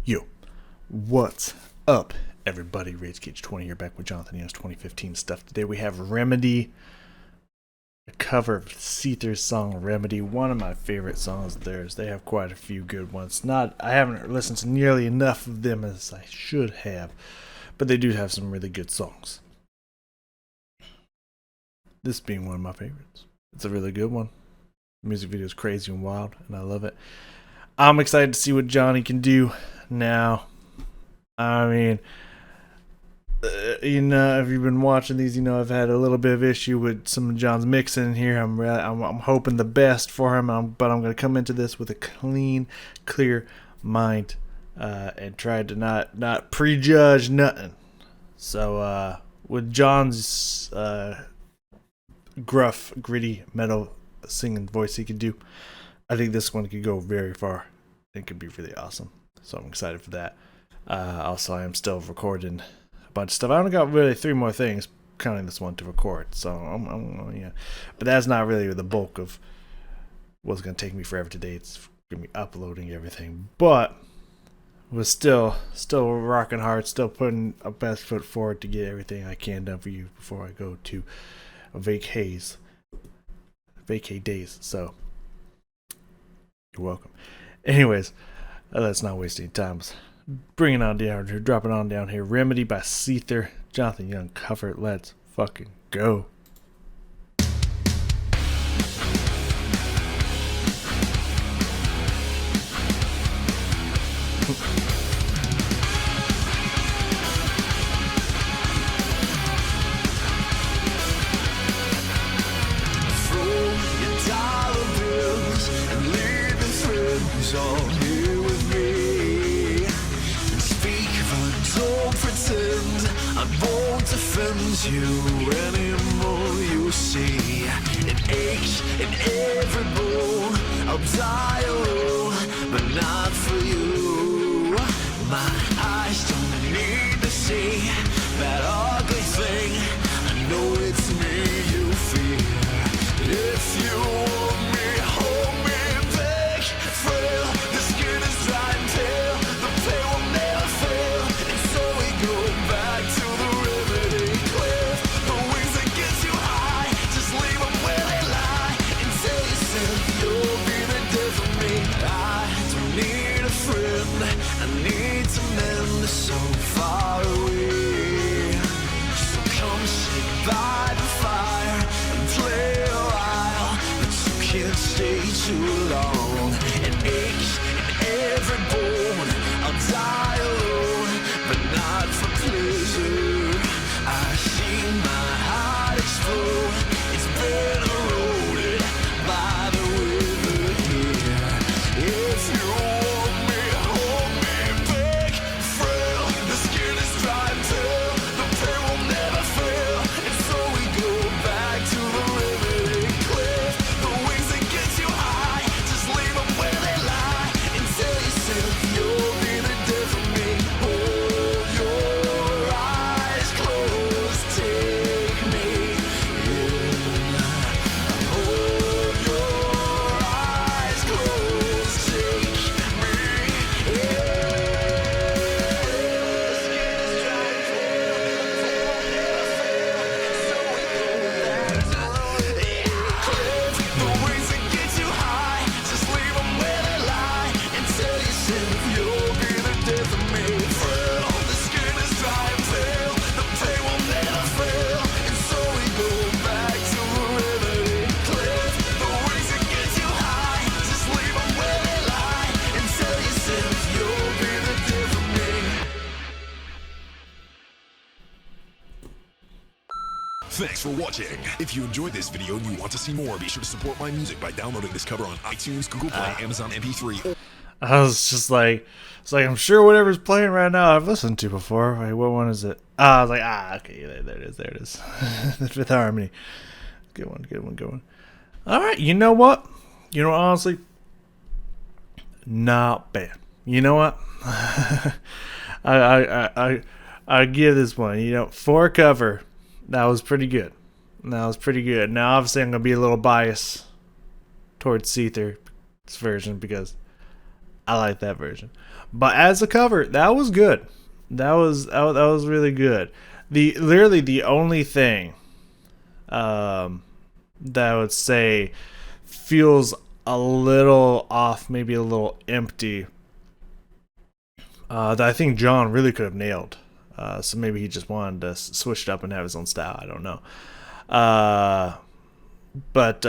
Yo, what's up, everybody? Rage Cage 20 here, back with Jonathan Young's 2015 stuff. Today we have Remedy, a cover of Seether's song Remedy, one of my favorite songs of theirs. They have quite a few good ones. I haven't listened to nearly enough of them as I should have, but they do have some really good songs. This being one of my favorites. It's a really good one. The music video is crazy and wild, and I love it. I'm excited to see what Johnny can do now. I mean, if you've been watching these, I've had a little bit of issue with some of John's mixing in here. I'm hoping the best for him, but I'm going to come into this with a clean, clear mind and try to not prejudge nothing. So with John's gruff, gritty, metal singing voice he can do, I think this one could go very far. It could be really awesome. So I'm excited for that. Also, I am still recording a bunch of stuff. I only got really 3 more things, counting this one, to record. So yeah. But that's not really the bulk of what's going to take me forever today. It's going to be uploading everything. But we're still rocking hard, still putting a best foot forward to get everything I can done for you before I go to vacay days. So you're welcome. Anyways, let's not waste any time. Bringing on down here, dropping on down here. Remedy by Seether, Jonathan Young cover. Let's fucking go. You anymore, you see it aches in every bone. I'll die alone, but not for you. My eyes don't need to see that ugly thing. I know it's me you fear. If you want me, hold me back. Frail, the skin is dry and pale. The pain will never fail, and so we go back to the remedy. I need to mend so far away. So come sit by the fire and play a while, but you can't stay too long. It aches in every bone. I'll die alone, but not for pleasure. I've seen my heart explode. It's been eroded by the river here. If you Thanks for watching. If you enjoyed this video and you want to see more, be sure to support my music by downloading this cover on iTunes, Google Play, Amazon MP3. I was just like, I'm sure whatever's playing right now I've listened to before. Wait, what one is it? I was like, okay, there it is. The Fifth Harmony. Good one. All right, you know what? Honestly, not bad. You know what? I give this one, for a cover, that was pretty good. Now, obviously, I'm going to be a little biased towards Seether's version because I like that version. But as a cover, that was good. That was really good. Literally the only thing that I would say feels a little off, maybe a little empty, that I think John really could have nailed. So maybe he just wanted to switch it up and have his own style. I don't know. But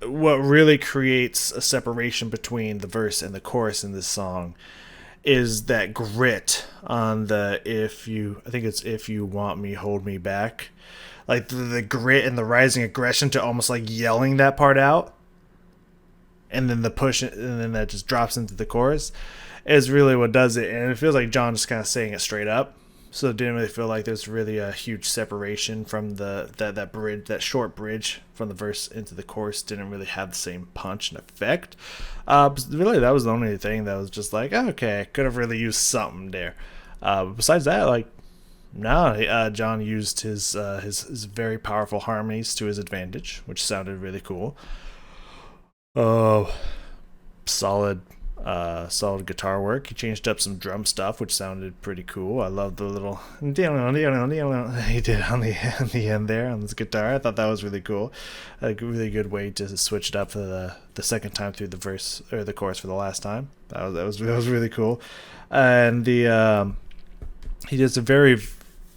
what really creates a separation between the verse and the chorus in this song is that grit on the if you want me, hold me back. Like the grit and the rising aggression to almost like yelling that part out. And then the push, and then that just drops into the chorus is really what does it. And it feels like John just kind of saying it straight up. So it didn't really feel like there's really a huge separation from that bridge, that short bridge from the verse into the chorus didn't really have the same punch and effect. Really, that was the only thing that was just like, okay, I could have really used something there. Besides that, like, no, John used his very powerful harmonies to his advantage, which sounded really cool. Solid guitar work. He changed up some drum stuff, which sounded pretty cool. I love the little he did on the end there on this guitar. I thought that was really cool. A really good way to switch it up for the second time through the verse or the chorus for the last time. That was really cool. And he does a very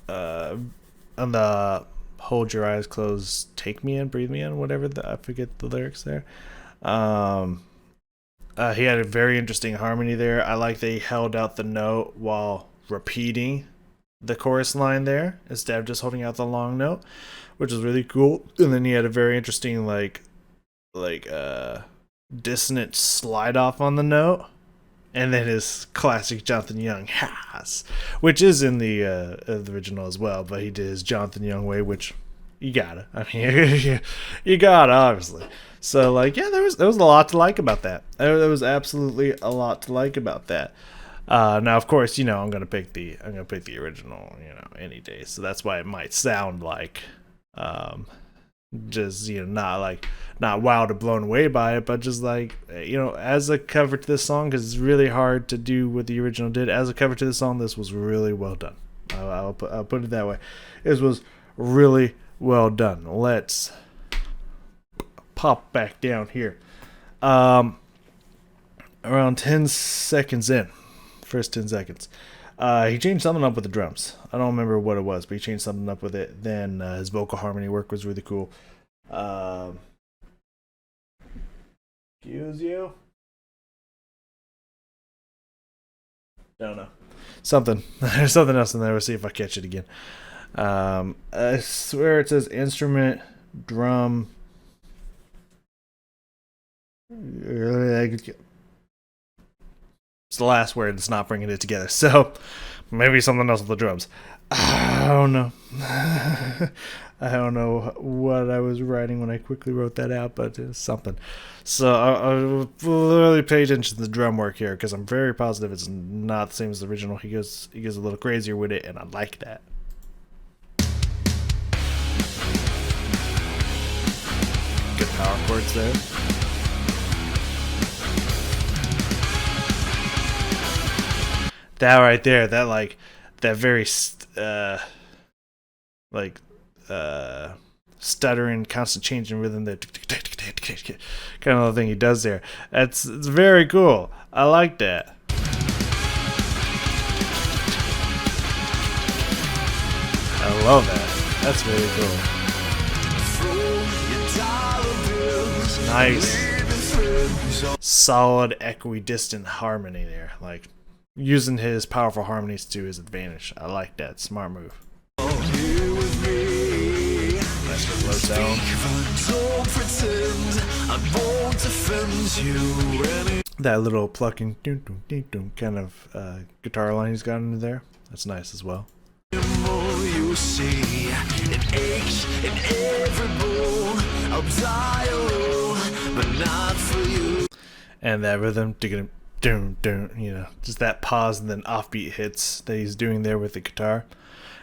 on the hold your eyes closed, take me in, breathe me in, whatever. I forget the lyrics there. He had a very interesting harmony there. I like that he held out the note while repeating the chorus line there instead of just holding out the long note, which was really cool. And then he had a very interesting dissonant slide off on the note, and then his classic Jonathan Young has, which is in the original as well, but he did his Jonathan Young way, which you gotta. I mean, you gotta, obviously. So, like, yeah, there was a lot to like about that. There was absolutely a lot to like about that. Now, of course, you know, I'm gonna pick the original, you know, any day. So that's why it might sound like, just, you know, not wild or blown away by it, but just like, you know, as a cover to this song, because it's really hard to do what the original did. As a cover to the song, this was really well done. I'll put it that way. This was really well done. Let's pop back down here. Around 10 seconds in, first 10 seconds, he changed something up with the drums. I don't remember what it was, but he changed something up with it. Then his vocal harmony work was really cool. Excuse you? Don't know. There's something else in there. We'll see if I catch it again. I swear it says instrument, drum. It's the last word that's not bringing it together. So maybe something else with the drums. I don't know. I don't know what I was writing when I quickly wrote that out, but it's something. So I'll really pay attention to the drum work here, because I'm very positive it's not the same as the original. He goes a little crazier with it, and I like that. Good power chords there. That right there, that very stuttering, constant change in rhythm, that kind of thing he does there. It's very cool. I like that. I love that. That's really cool. Nice, solid, equidistant harmony there. Like, using his powerful harmonies to his advantage. I like that. Smart move. Nice low sound. That little plucking kind of guitar line he's got into there. That's nice as well. You see, it aches in every bone. I'll die alone, but not for you. And that rhythm, you know, just that pause and then offbeat hits that he's doing there with the guitar.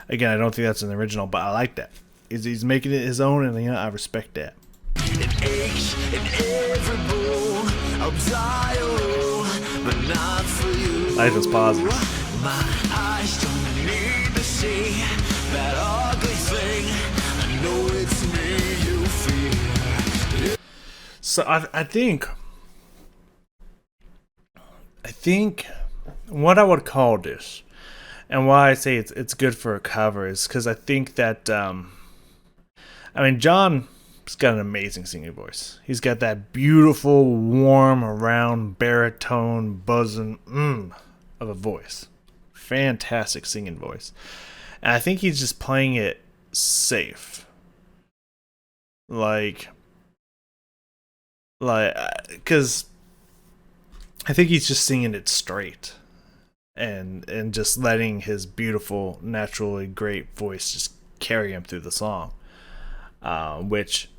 Again, I don't think that's an original, but I like that. He's making it his own, and, you know, I respect that. It aches in every bone. I'll die alone, but not for you. I like those pauses. My eyes don't need to see that ugly thing. I know it's me you fear. So I think what I would call this, and why I say it's good for a cover, is because I think that John's got an amazing singing voice. He's got that beautiful, warm, round, baritone, buzzing of a voice. Fantastic singing voice. And I think he's just playing it safe. Because I think he's just singing it straight. And just letting his beautiful, naturally great voice just carry him through the song. Which,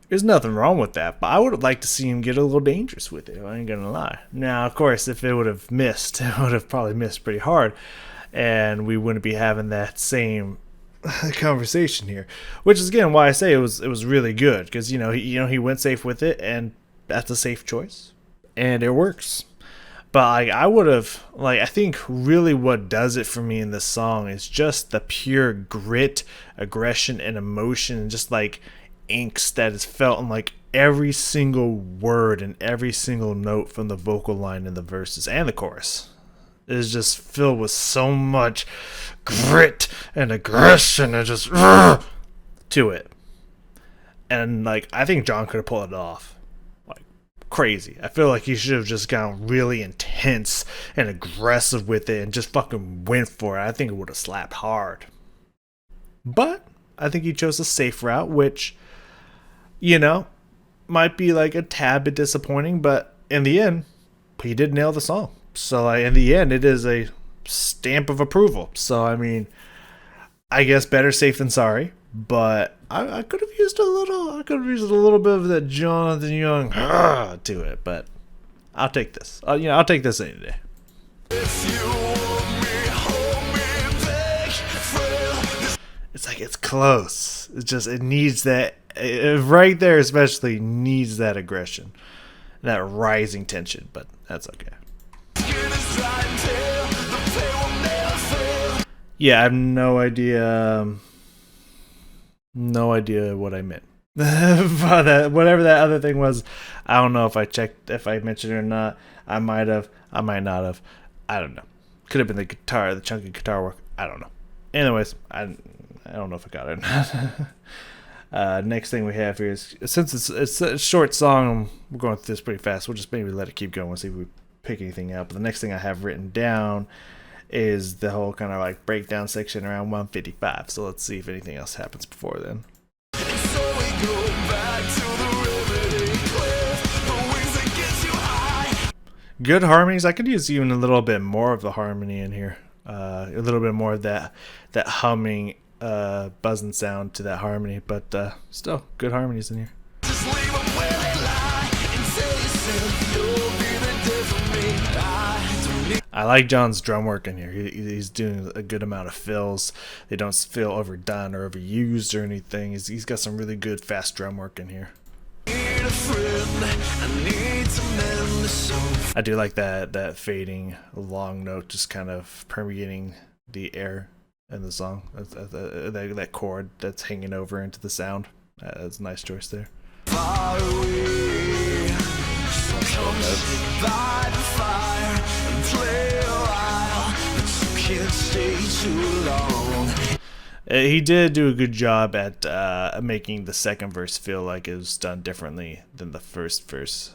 there's nothing wrong with that, but I would have liked to see him get a little dangerous with it, I ain't gonna lie. Now, of course, if it would have missed, it would have probably missed pretty hard, and we wouldn't be having that same conversation here. Which is, again, why I say it was really good, because, he went safe with it, and that's a safe choice, and it works. But I would have, I think really what does it for me in this song is just the pure grit, aggression, and emotion, and just angst that is felt in every single word and every single note from the vocal line in the verses and the chorus. It is just filled with so much grit and aggression and just to it. And I think John could have pulled it off. Crazy. I feel like he should have just gotten really intense and aggressive with it and just fucking went for it. I think it would have slapped hard. But I think he chose a safe route, which, might be a tad bit disappointing, but in the end, he did nail the song. So in the end, it is a stamp of approval. So I guess better safe than sorry. But I could have used a little bit of that Jonathan Young to it, but I'll take this. I'll take this any day. If you want me, hold me back, It's close. It needs that right there, especially needs that aggression, that rising tension. But that's okay. Yeah, I have no idea. No idea what I meant. Whatever that other thing was, I don't know if I mentioned it or not. I might have. I might not have. I don't know. Could have been the chunky guitar work. I don't know. Anyways, I don't know if I got it or not. Next thing we have here is, since it's a short song, we're going through this pretty fast. We'll just maybe let it keep going and see if we pick anything out. But the next thing I have written down is the whole kind of breakdown section around 155. So let's see if anything else happens before then. so we go back to the riveting cliff, the wings that get you high. Good harmonies. I could use even a little bit more of the harmony in here. A little bit more of that humming, buzzing sound to that harmony. But still, good harmonies in here. Just leave them where they lie and tell yourself you'll be the death of me. I don't need I like John's drum work in here. He's doing a good amount of fills. They don't feel overdone or overused or anything. He's got some really good fast drum work in here. a friend. I need to mend the soul. I do like that fading long note just kind of permeating the air in the song. That chord that's hanging over into the sound. That's a nice choice there. Far away. So come sit by the fire and play a while, but you can't stay too long. He did do a good job at making the second verse feel like it was done differently than the first verse.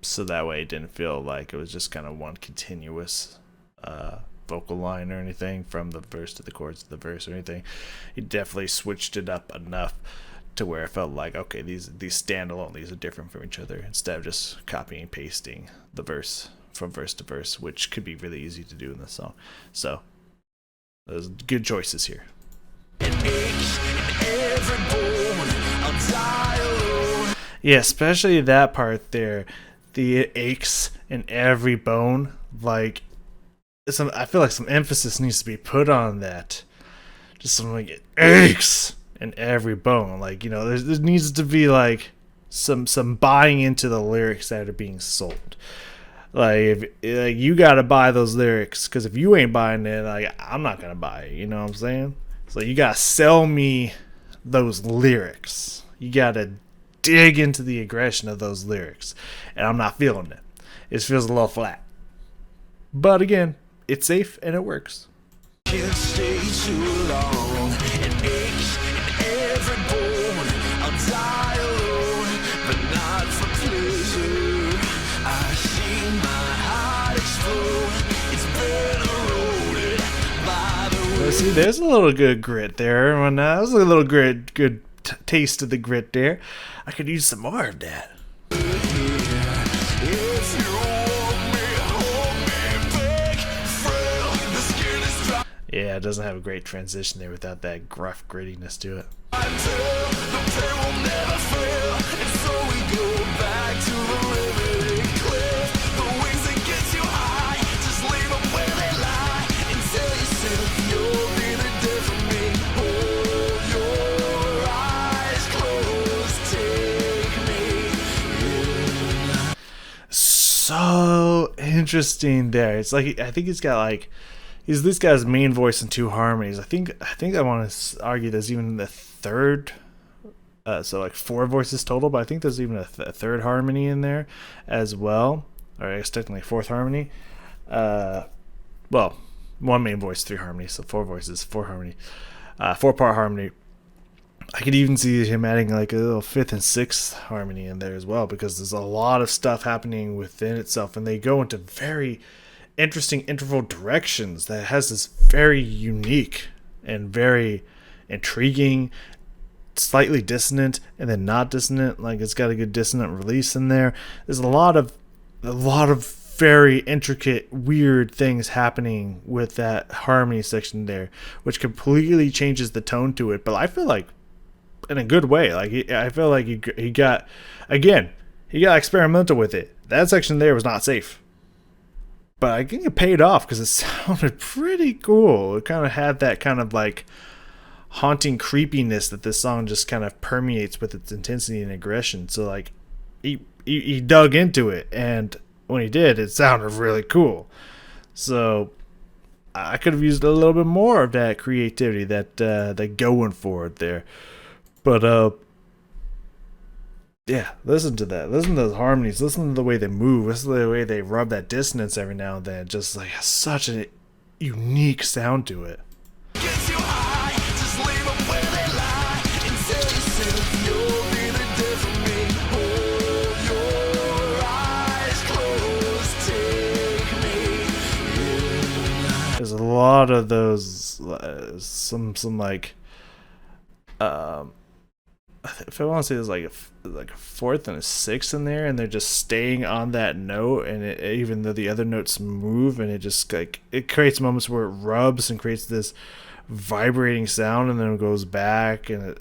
So that way it didn't feel like it was just kind of one continuous vocal line or anything from the verse to the chords to the verse or anything. He definitely switched it up enough to where it felt like, okay, these stand alone, these are different from each other, instead of just copying and pasting the verse from verse to verse, which could be really easy to do in this song. So there's good choices here. It aches in every bone. I'll die alone. Yeah, especially that part there. The aches in every bone. I feel like some emphasis needs to be put on that. Just something it aches in every bone. There needs to be some buying into the lyrics that are being sold. Like, if you gotta buy those lyrics, because if you ain't buying it, like, I'm not gonna buy it. You know what I'm saying? So you gotta sell me those lyrics. You gotta dig into the aggression of those lyrics, and I'm not feeling it. It feels a little flat. But again, it's safe and it works. Can't stay too long. It aches in every bone. I'll die alone, but not for pleasure. I see my heart explode. It's been eroded by the Let's see, there's a little good grit there. When there's a little good taste of the grit there. I could use some more of that. If you want me, hold me back. Frail, the skin is dry. Yeah, it doesn't have a great transition there without that gruff grittiness to it. Until the pain will never fail, and so we go back to the living cliff. The wings that get you high, just leave them where they lie, and tell yourself you'll be the death of me. Hold your eyes closed, take me in. So interesting there. It's like, I think he's got like, he's this guy's main voice in two harmonies. I think I want to argue there's even the third, so like 4 voices total, but I think there's even a third harmony in there as well, or I guess technically 4th harmony. Well, 1 main voice, 3 harmonies, so 4 voices, 4 harmony, 4-part harmony. I could even see him adding like a little 5th and 6th harmony in there as well, because there's a lot of stuff happening within itself, and they go into very interesting interval directions that has this very unique and very intriguing, slightly dissonant and then not dissonant. Like, it's got a good dissonant release in there. There's a lot of very intricate, weird things happening with that harmony section there, which completely changes the tone to it. But I feel like in a good way. Like, I feel like he got experimental with it. That section there was not safe, but I think it paid off because it sounded pretty cool. It kind of had that kind of like haunting creepiness that this song just kind of permeates with its intensity and aggression. So like he dug into it, and when he did, it sounded really cool. So I could have used a little bit more of that creativity, that going for it there. But yeah, listen to that. Listen to those harmonies. Listen to the way they move. Listen to the way they rub that dissonance every now and then. Just like such a unique sound to it. Gets you high, just leave them where they lie, and tell yourself you'll be the death of me. Hold your eyes closed, take me in. There's a lot of those, some like, if I want to say there's like a 4th and a 6th in there, and they're just staying on that note, and even though the other notes move, and it just like, it creates moments where it rubs and creates this vibrating sound, and then it goes back, and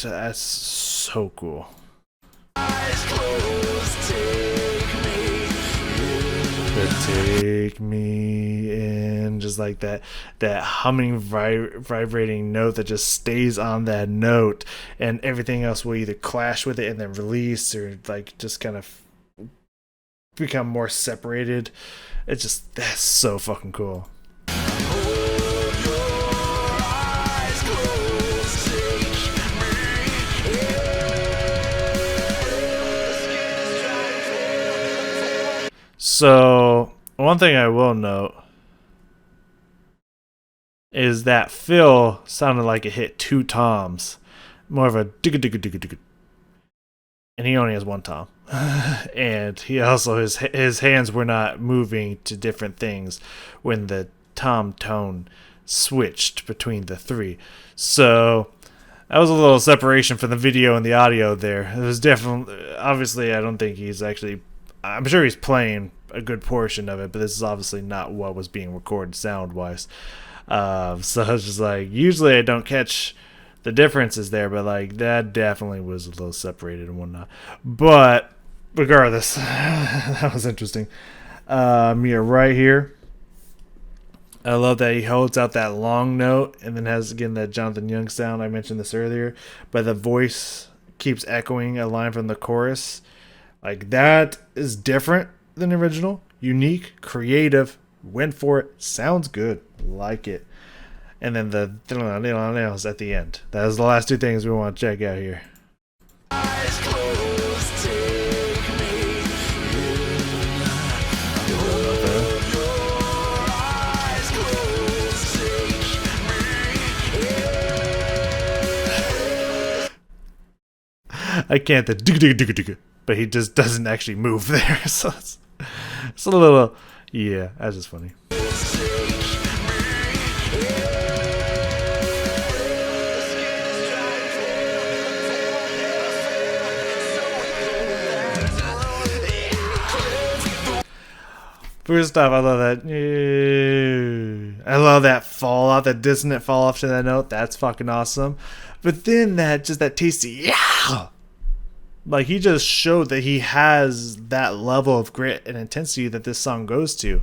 that's so cool. Eyes closed, Take me in, just like that humming, vibrating note that just stays on that note, and everything else will either clash with it and then release, or like just kind of become more separated. It's just, that's so fucking cool. hold your eyes closed, take me in. So one thing I will note is that Phil sounded like it hit 2 toms, more of a digga digga digga digga, and he only has 1 tom. And he also, his hands were not moving to different things when the tom tone switched between the 3. So that was a little separation from the video and the audio there. It was definitely, obviously, I don't think he's actually, I'm sure he's playing a good portion of it, but this is obviously not what was being recorded sound wise. So it's just like, usually I don't catch the differences there, but like that definitely was a little separated and whatnot. But regardless, that was interesting. Mia right here, I love that he holds out that long note and then has again that Jonathan Young sound. I mentioned this earlier, but the voice keeps echoing a line from the chorus. Like, that is different than the original, unique, creative, went for it, sounds good, like it. And then the nails at the end. That is the last two things we want to check out here. Eyes closed, take me in. Your eyes closed, take me in. I can't but he just doesn't actually move there. So it's a little, yeah, that's just funny. First off, I love that. I love that fall off, that dissonant fall off to that note. That's fucking awesome. But then that tasty, yeah. Like, he just showed that he has that level of grit and intensity that this song goes to.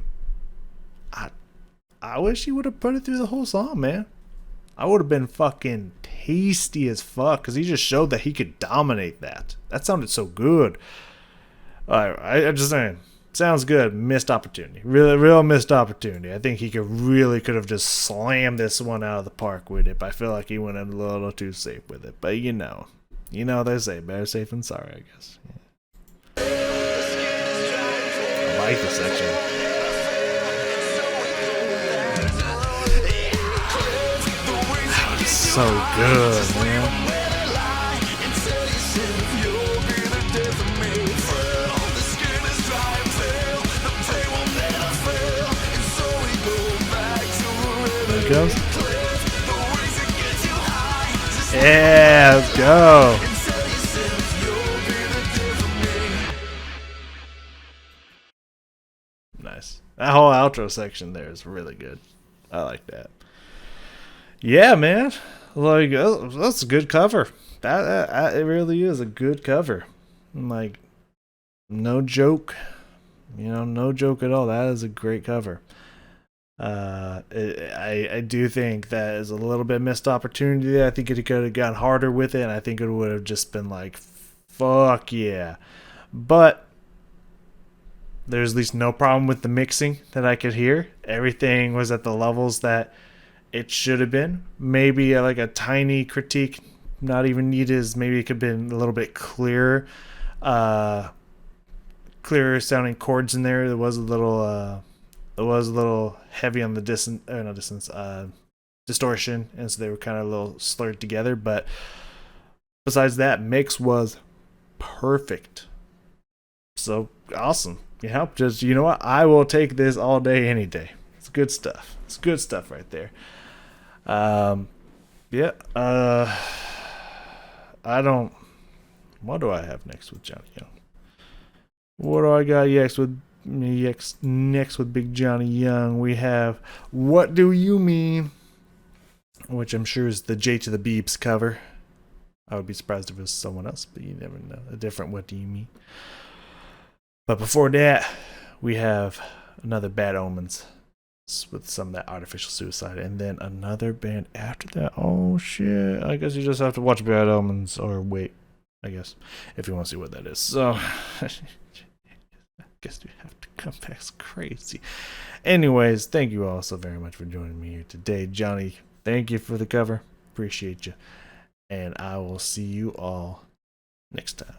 I wish he would have put it through the whole song, man. I would have been fucking tasty as fuck, because he just showed that he could dominate that. That sounded so good. I'm just saying. Sounds good. Missed opportunity. Real missed opportunity. I think he could have just slammed this one out of the park with it, but I feel like he went a little too safe with it. But you know they say better safe than sorry, I guess. Yeah. I like this section. It's so good, man. Goes. Yeah, let's go. Nice. That whole outro section there is really good. I like that. Yeah, man. Like, that's a good cover. That it really is a good cover. Like, no joke. No joke at all. That is a great cover. I do think that is a little bit missed opportunity there. I think it could have gone harder with it, and I think it would have just been like, fuck yeah. But there's at least no problem with the mixing that I could hear. Everything was at the levels that it should have been. Maybe like a tiny critique, not even needed, is maybe it could have been a little bit clearer. Clearer sounding chords in there. It was a little heavy on the distortion, and so they were kind of a little slurred together. But besides that, mix was perfect. So awesome. Just, you know what? I will take this all day, any day. It's good stuff. It's good stuff right there. Yeah. What do I have next with Johnny Young? What do I got next with Big Johnny Young? We have What Do You Mean, which I'm sure is the J to the Beebs cover. I would be surprised if it was someone else, but you never know. A different What Do You Mean. But before that, we have another Bad Omens with some of that Artificial Suicide, and then another band after that. Oh shit, I guess you just have to watch Bad Omens, or wait, I guess, if you want to see what that is. So guess you have to come back. It's crazy. Anyways, thank you all so very much for joining me here today. Johnny, thank you for the cover. Appreciate you. And I will see you all next time.